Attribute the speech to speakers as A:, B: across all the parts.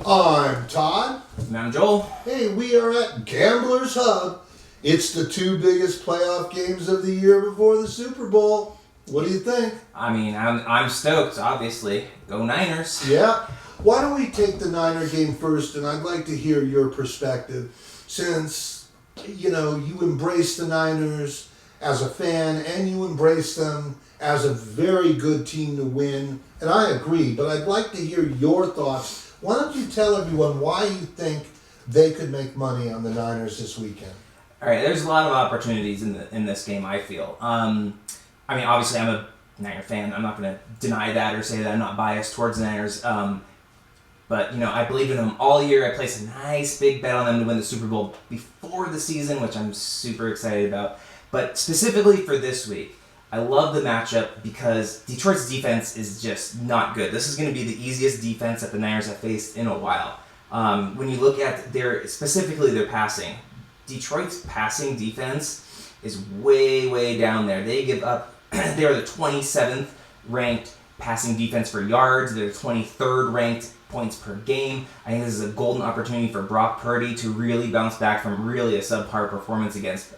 A: I'm Todd.
B: And I'm Joel.
A: Hey, we are at Gamblers Hub. It's the two biggest playoff games of the year before the Super Bowl. What do you think?
B: I mean, I'm stoked, obviously. Go Niners.
A: Yeah. Why don't we take the Niner game first, and I'd like to hear your perspective since, you embrace the Niners as a fan and you embrace them as a very good team to win. And I agree, but I'd like to hear your thoughts. Why don't you tell everyone why you think they could make money on the Niners this weekend?
B: All right, there's a lot of opportunities in this game, I feel. Obviously, I'm a Niner fan. I'm not going to deny that or say that I'm not biased towards the Niners. But I believe in them all year. I placed a nice big bet on them to win the Super Bowl before the season, which I'm super excited about. But specifically for this week, I love the matchup because Detroit's defense is just not good. This is going to be the easiest defense that the Niners have faced in a while. When you look at their passing, Detroit's passing defense is way, way down there. They give up, they are the 27th ranked passing defense for yards. They're 23rd ranked points per game. I think this is a golden opportunity for Brock Purdy to really bounce back from really a subpar performance against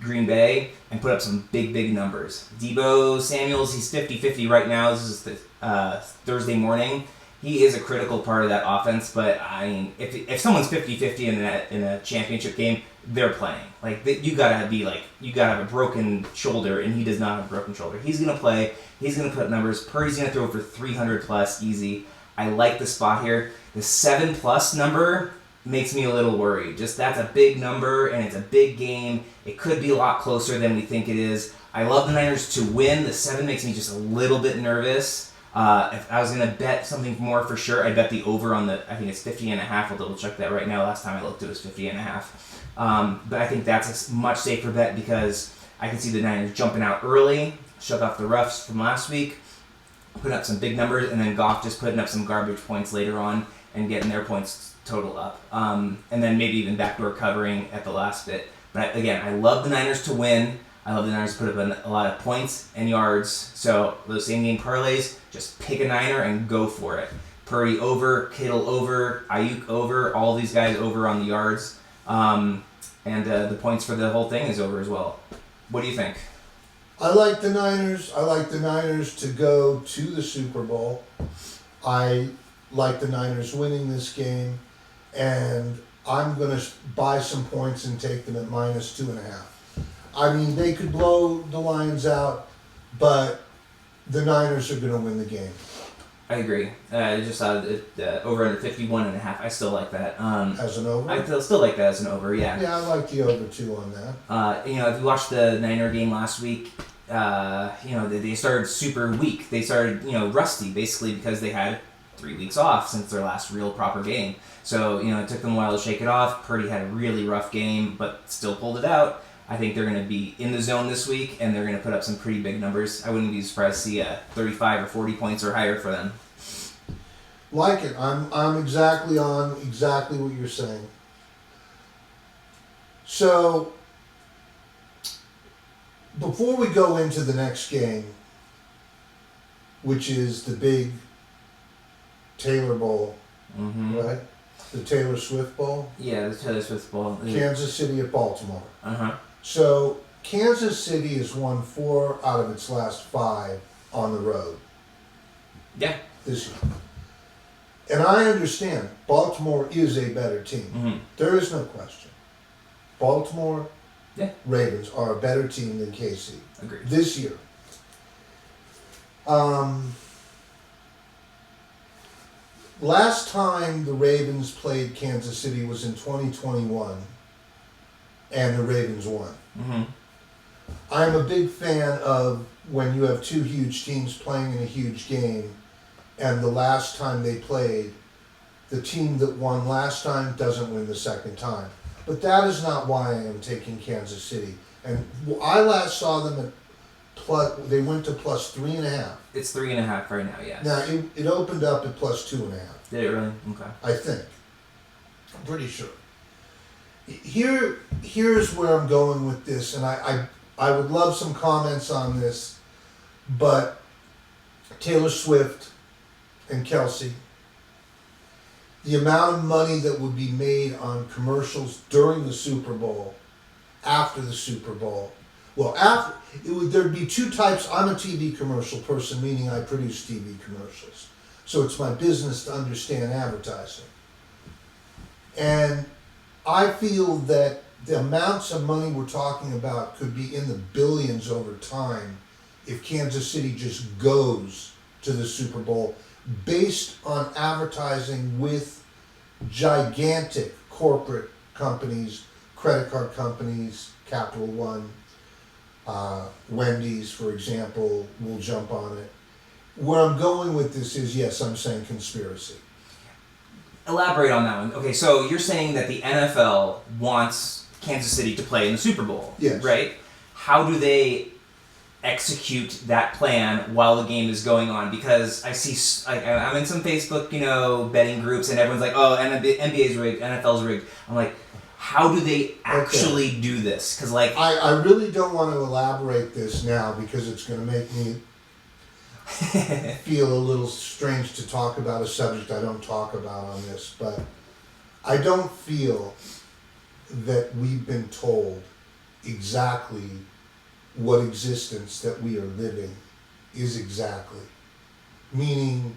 B: Green Bay and put up some big, big numbers. Deebo Samuels, he's 50-50 right now. This is the Thursday morning. He is a critical part of that offense, but I mean, if someone's 50-50 in a championship game, they're playing. You gotta have a broken shoulder, and he does not have a broken shoulder. He's gonna play. He's gonna put up numbers. Purdy's gonna throw for 300 plus easy. I like the spot here. The 7+ number makes me a little worried. Just that's a big number, and it's a big game. It could be a lot closer than we think it is. I love the Niners to win. The 7 makes me just a little bit nervous. If I was going to bet something more for sure, I'd bet the over on I think it's 50.5. I'll double check that right now. Last time I looked, it was 50.5. But I think that's a much safer bet because I can see the Niners jumping out early, shut off the roughs from last week, putting up some big numbers, and then Goff just putting up some garbage points later on and getting their points total up. And then maybe even backdoor covering at the last bit. But again, I love the Niners to win. I love the Niners to put up a lot of points and yards. So those same game parlays, just pick a Niner and go for it. Purdy over, Kittle over, Ayuk over, all these guys over on the yards. And the points for the whole thing is over as well. What do you think?
A: I like the Niners. I like the Niners to go to the Super Bowl. I like the Niners winning this game. And I'm going to buy some points and take them at -2.5. I mean, they could blow the Lions out, but the Niners are going to win the game.
B: I agree. I just saw it over under 51.5. I still like that.
A: As an over?
B: I still like that as an over, yeah.
A: Yeah, I like the over too on that.
B: If you watched the Niner game last week, they started super weak. They started, rusty, basically because they had 3 weeks off since their last real proper game. So, it took them a while to shake it off. Purdy had a really rough game, but still pulled it out. I think they're going to be in the zone this week, and they're going to put up some pretty big numbers. I wouldn't be surprised to see 35 or 40 points or higher for them.
A: Like it. I'm exactly what you're saying. So, before we go into the next game, which is the big Taylor Bowl, right? The Taylor Swift Bowl?
B: Yeah, the Taylor Swift Bowl.
A: Kansas City at Baltimore.
B: Uh-huh.
A: So, Kansas City has won 4 out of its last 5 on the road.
B: Yeah.
A: This year. And I understand Baltimore is a better team.
B: Mm-hmm.
A: There is no question. Baltimore Ravens are a better team than KC.
B: Agreed.
A: This year. Last time the Ravens played Kansas City was in 2021, and the Ravens won.
B: Mm-hmm.
A: I'm a big fan of when you have 2 huge teams playing in a huge game, and the last time they played, the team that won last time doesn't win the second time. But that is not why I am taking Kansas City. And I last saw them at they went to +3.5.
B: It's 3.5 right now, yes.
A: Now, it opened up at +2.5.
B: Did it really? Okay.
A: I think. I'm pretty sure. Here's where I'm going with this, and I would love some comments on this, but Taylor Swift and Kelsey, the amount of money that would be made on commercials during the Super Bowl, after the Super Bowl. Well, there'd be two types. I'm a TV commercial person, meaning I produce TV commercials. So it's my business to understand advertising. And I feel that the amounts of money we're talking about could be in the billions over time if Kansas City just goes to the Super Bowl based on advertising with gigantic corporate companies, credit card companies, Capital One, Wendy's, for example, will jump on it. Where I'm going with this is, yes, I'm saying conspiracy.
B: Elaborate on that one. Okay, so you're saying that the NFL wants Kansas City to play in the Super Bowl,
A: yes,
B: right? How do they execute that plan while the game is going on? Because I see, I'm in some Facebook, betting groups, and everyone's like, "Oh, NBA's rigged, NFL's rigged." I'm like, how do they actually do this? Because
A: I really don't want to elaborate this now because it's going to make me feel a little strange to talk about a subject I don't talk about on this, but I don't feel that we've been told exactly what existence that we are living is exactly. Meaning,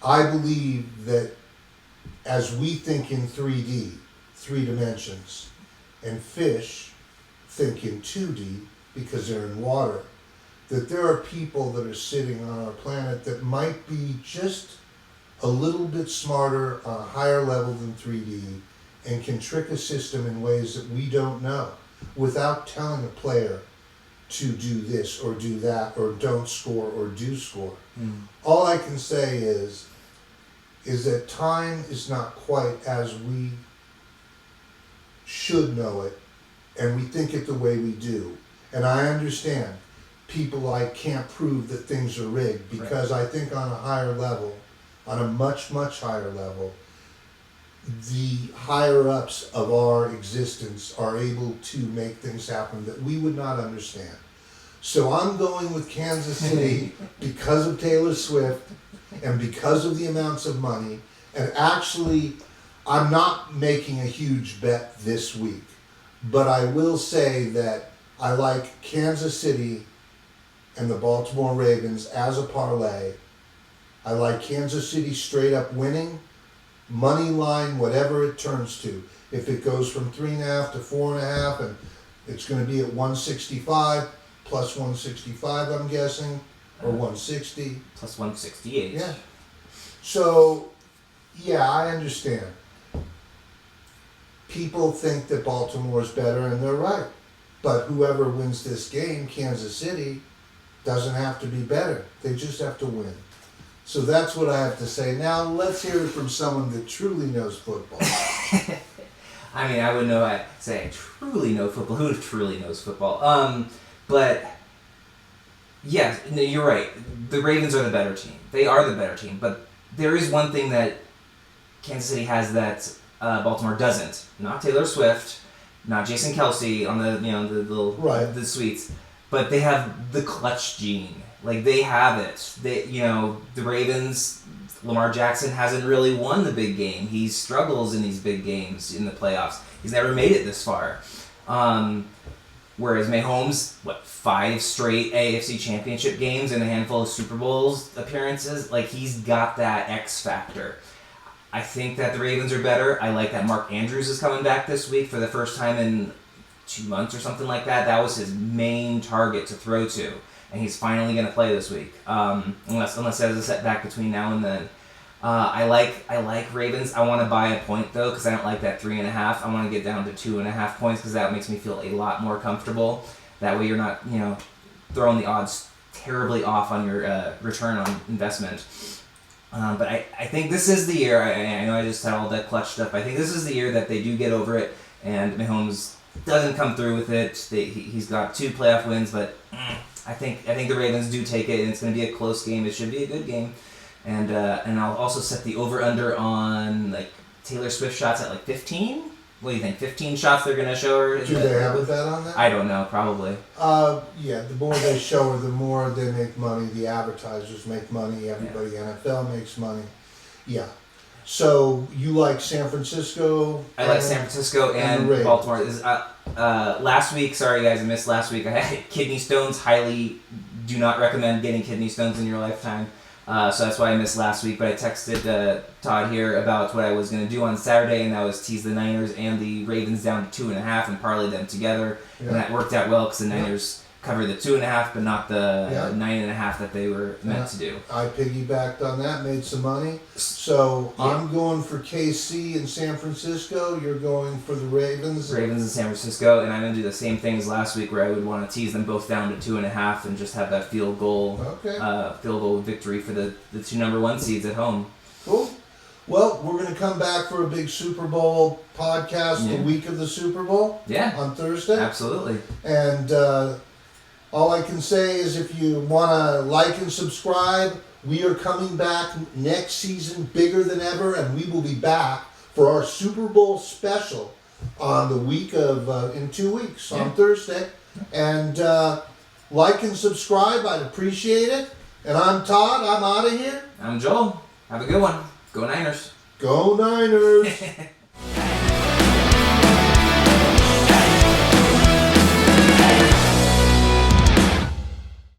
A: I believe that as we think in 3D, 3 dimensions, and fish think in 2D because they're in water, that there are people that are sitting on our planet that might be just a little bit smarter on a higher level than 3D and can trick a system in ways that we don't know without telling a player to do this or do that or don't score or do score. All I can say is that time is not quite as we should know it, and we think it the way we do. And I understand people can't prove that things are rigged, because I think on a higher level, on a much, much higher level, the higher ups of our existence are able to make things happen that we would not understand. So I'm going with Kansas City because of Taylor Swift and because of the amounts of money. And actually, I'm not making a huge bet this week, but I will say that I like Kansas City and the Baltimore Ravens as a parlay. I like Kansas City straight up winning, money line, whatever it turns to. If it goes from 3.5 to 4.5, and it's going to be at 165 plus 165, I'm guessing, or 160
B: plus 168.
A: Yeah. So, yeah, I understand. People think that Baltimore's better, and they're right. But whoever wins this game, Kansas City, doesn't have to be better. They just have to win. So that's what I have to say. Now let's hear it from someone that truly knows football.
B: I mean, I would know. I say I truly know football. Who truly knows football? But yeah, no, you're right. The Ravens are the better team. They are the better team. But there is one thing that Kansas City has that Baltimore doesn't. Not Taylor Swift, not Jason Kelce on the the little the suites. But they have the clutch gene. Like, they have it. They, the Ravens, Lamar Jackson hasn't really won the big game. He struggles in these big games in the playoffs. He's never made it this far. Whereas Mahomes, 5 straight AFC championship games and a handful of Super Bowls appearances? Like, he's got that X factor. I think that the Ravens are better. I like that Mark Andrews is coming back this week for the first time in 2 months or something like that. That was his main target to throw to, and he's finally going to play this week, unless there's a setback between now and then. I like Ravens. I want to buy a point though, because I don't like that 3.5. I want to get down to 2.5 points, because that makes me feel a lot more comfortable. That way you're not throwing the odds terribly off on your return on investment. But I think this is the year. I know I just said all that clutch stuff. I think this is the year that they do get over it, and Mahomes doesn't come through with it. He's got 2 playoff wins, but I think the Ravens do take it, and it's going to be a close game. It should be a good game, and I'll also set the over under on Taylor Swift shots at 15. What do you think? 15 shots they're going to show her?
A: Do they have a bet on that?
B: I don't know. Probably.
A: Yeah. The more they show her, the more they make money. The advertisers make money. Everybody NFL makes money. Yeah. So you like San Francisco?
B: I like San Francisco and
A: the
B: Baltimore. Last week, sorry guys, I missed last week. I had kidney stones. Highly do not recommend getting kidney stones in your lifetime. So that's why I missed last week. But I texted Todd here about what I was going to do on Saturday, and that was tease the Niners and the Ravens down to 2.5 and parlay them together.
A: Yeah.
B: And that worked out well because the Niners covered the 2.5, but not the 9.5 that they were meant to do.
A: I piggybacked on that, made some money. So I'm going for KC in San Francisco. You're going for the Ravens.
B: Ravens in San Francisco, and I'm going to do the same thing as last week, where I would want to tease them both down to 2.5 and just have that field goal victory for the two number 1 seeds at home.
A: Cool. Well, we're going to come back for a big Super Bowl podcast the week of the Super Bowl.
B: Yeah.
A: On Thursday.
B: Absolutely.
A: And all I can say is if you want to like and subscribe, we are coming back next season bigger than ever, and we will be back for our Super Bowl special on the week of, in 2 weeks, on Thursday. And like and subscribe, I'd appreciate it. And I'm Todd, I'm out of here.
B: I'm Joel. Have a good one. Go Niners.
A: Go Niners.